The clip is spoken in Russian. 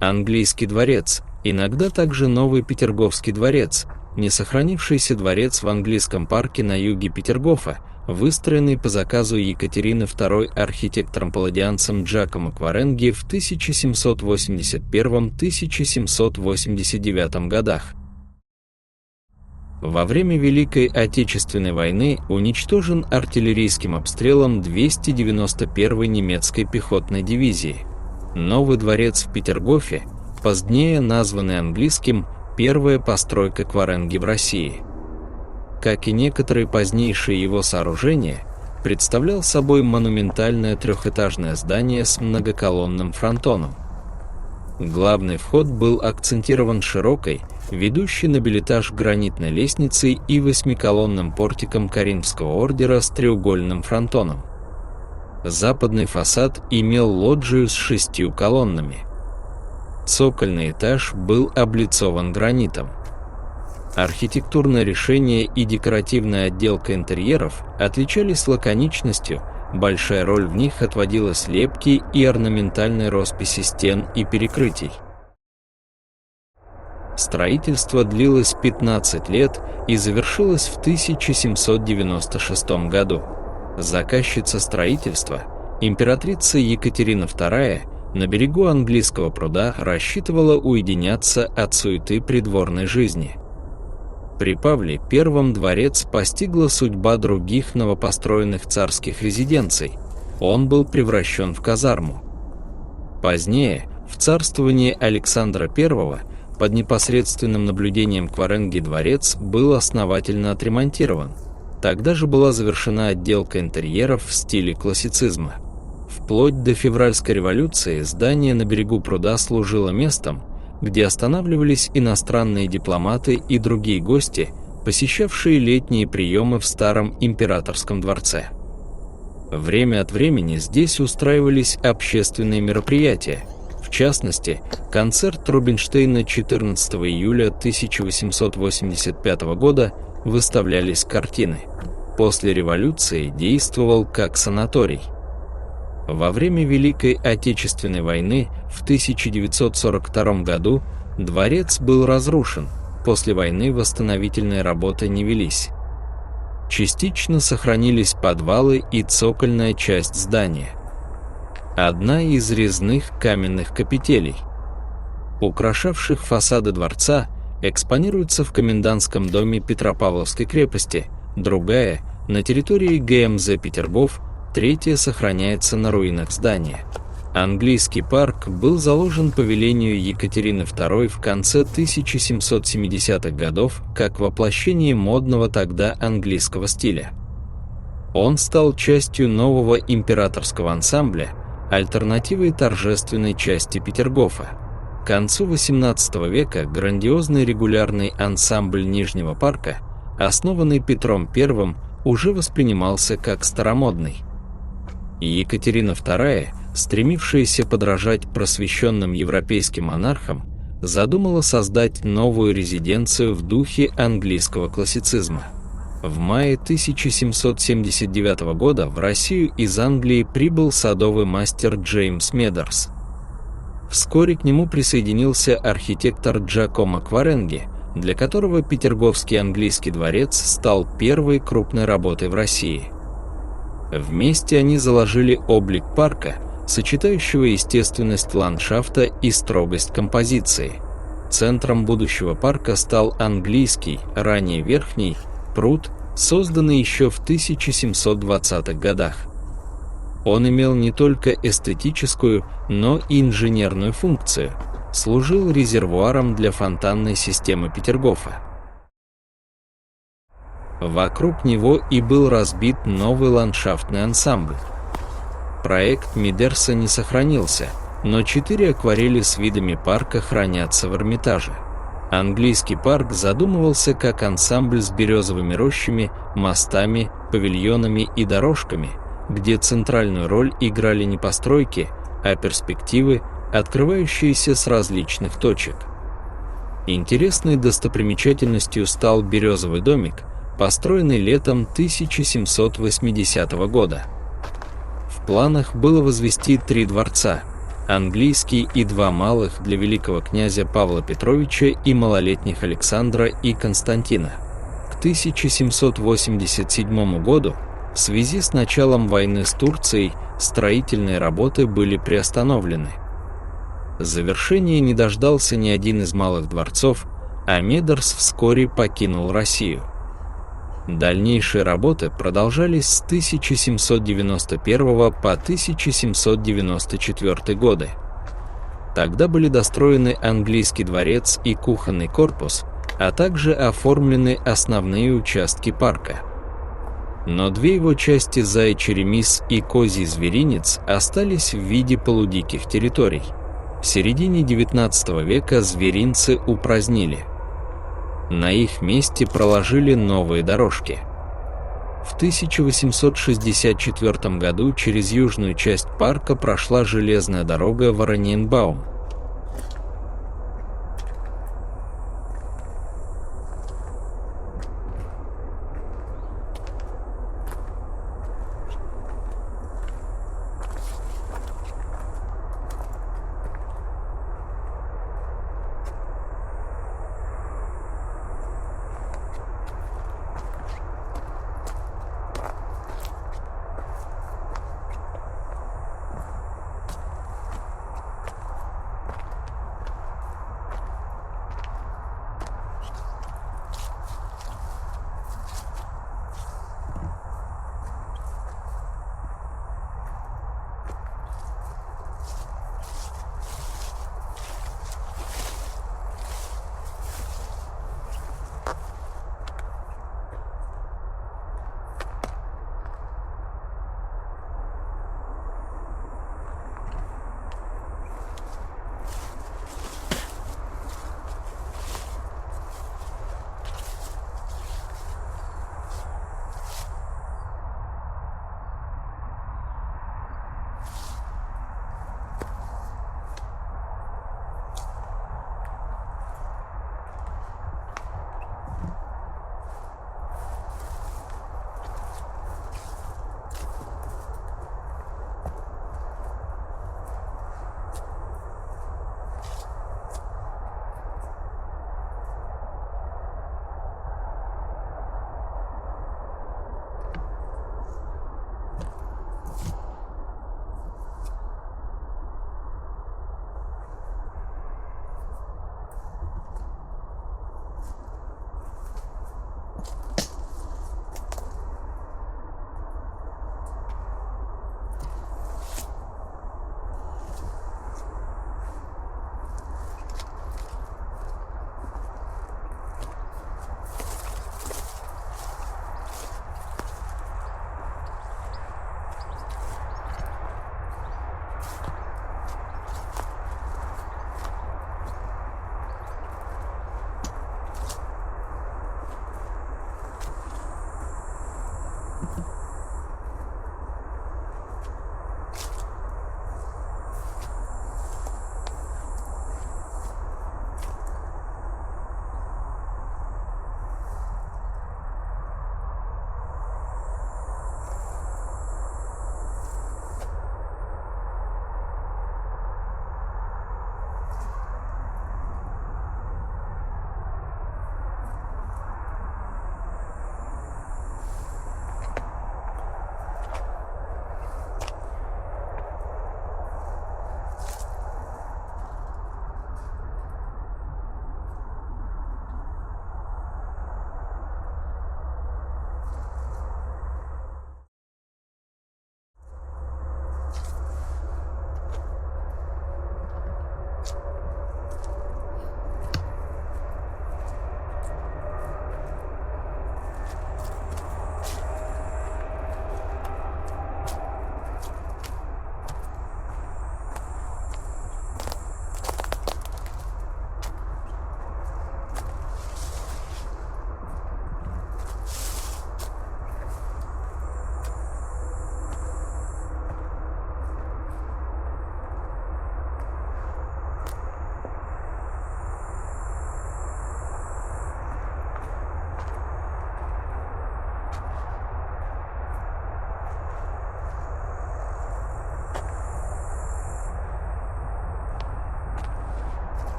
Английский дворец, иногда также Новый Петерговский дворец, не сохранившийся дворец в английском парке на юге Петергофа, выстроенный по заказу Екатерины II архитектором-палладианцем Джакомо Кваренги в 1781-1789 годах. Во время Великой Отечественной войны уничтожен артиллерийским обстрелом 291-й немецкой пехотной дивизии. Новый дворец в Петергофе, позднее названный английским, первая постройка Кваренги в России. Как и некоторые позднейшие его сооружения, представлял собой монументальное трехэтажное здание с многоколонным фронтоном. Главный вход был акцентирован широкой, ведущей на билетаж гранитной лестницей и восьмиколонным портиком Коринфского ордера с треугольным фронтоном. Западный фасад имел лоджию с 6 колоннами. Цокольный этаж был облицован гранитом. Архитектурное решение и декоративная отделка интерьеров отличались лаконичностью, большая роль в них отводилась лепке и орнаментальной росписи стен и перекрытий. Строительство длилось 15 лет и завершилось в 1796 году. Заказчица строительства, императрица Екатерина II, на берегу английского пруда рассчитывала уединяться от суеты придворной жизни. При Павле I дворец постигла судьба других новопостроенных царских резиденций. Он был превращен в казарму. Позднее, в царствовании Александра I, под непосредственным наблюдением Кваренги дворец был основательно отремонтирован. Тогда же была завершена отделка интерьеров в стиле классицизма. Вплоть до февральской революции здание на берегу пруда служило местом, где останавливались иностранные дипломаты и другие гости, посещавшие летние приемы в старом императорском дворце. Время от времени здесь устраивались общественные мероприятия. В частности, концерт Рубинштейна 14 июля 1885 года выставлялись картины. После революции действовал как санаторий. Во время Великой Отечественной войны в 1942 году дворец был разрушен, после войны восстановительные работы не велись. Частично сохранились подвалы и цокольная часть здания. Одна из резных каменных капителей, украшавших фасады дворца, экспонируется в комендантском доме Петропавловской крепости, другая – на территории ГМЗ Петергоф, третья сохраняется на руинах здания. Английский парк был заложен по велению Екатерины II в конце 1770-х годов как воплощение модного тогда английского стиля. Он стал частью нового императорского ансамбля, альтернативой торжественной части Петергофа. К концу XVIII века грандиозный регулярный ансамбль Нижнего парка, основанный Петром I, уже воспринимался как старомодный. Екатерина II, стремившаяся подражать просвещенным европейским монархам, задумала создать новую резиденцию в духе английского классицизма. В мае 1779 года в Россию из Англии прибыл садовый мастер Джеймс Медарс. Вскоре к нему присоединился архитектор Джакомо Кваренги, для которого Петерговский английский дворец стал первой крупной работой в России. Вместе они заложили облик парка, сочетающего естественность ландшафта и строгость композиции. Центром будущего парка стал английский, ранее верхний, пруд, созданный еще в 1720-х годах. Он имел не только эстетическую, но и инженерную функцию, служил резервуаром для фонтанной системы Петергофа. Вокруг него и был разбит новый ландшафтный ансамбль. Проект Медерса не сохранился, но 4 акварели с видами парка хранятся в Эрмитаже. Английский парк задумывался как ансамбль с березовыми рощами, мостами, павильонами и дорожками, где центральную роль играли не постройки, а перспективы, открывающиеся с различных точек. Интересной достопримечательностью стал березовый домик, построенный летом 1780 года. В планах было возвести 3 дворца: английский и 2 малых для великого князя Павла Петровича и малолетних Александра и Константина. К 1787 году, в связи с началом войны с Турцией, строительные работы были приостановлены. Завершения не дождался ни один из малых дворцов, а Медарс вскоре покинул Россию. Дальнейшие работы продолжались с 1791 по 1794 годы. Тогда были достроены английский дворец и кухонный корпус, а также оформлены основные участки парка. Но 2 его части Заячий мыс и Козий зверинец остались в виде полудиких территорий. В середине XIX века зверинцы упразднили. На их месте проложили новые дорожки. В 1864 году через южную часть парка прошла железная дорога в Ораниенбаум.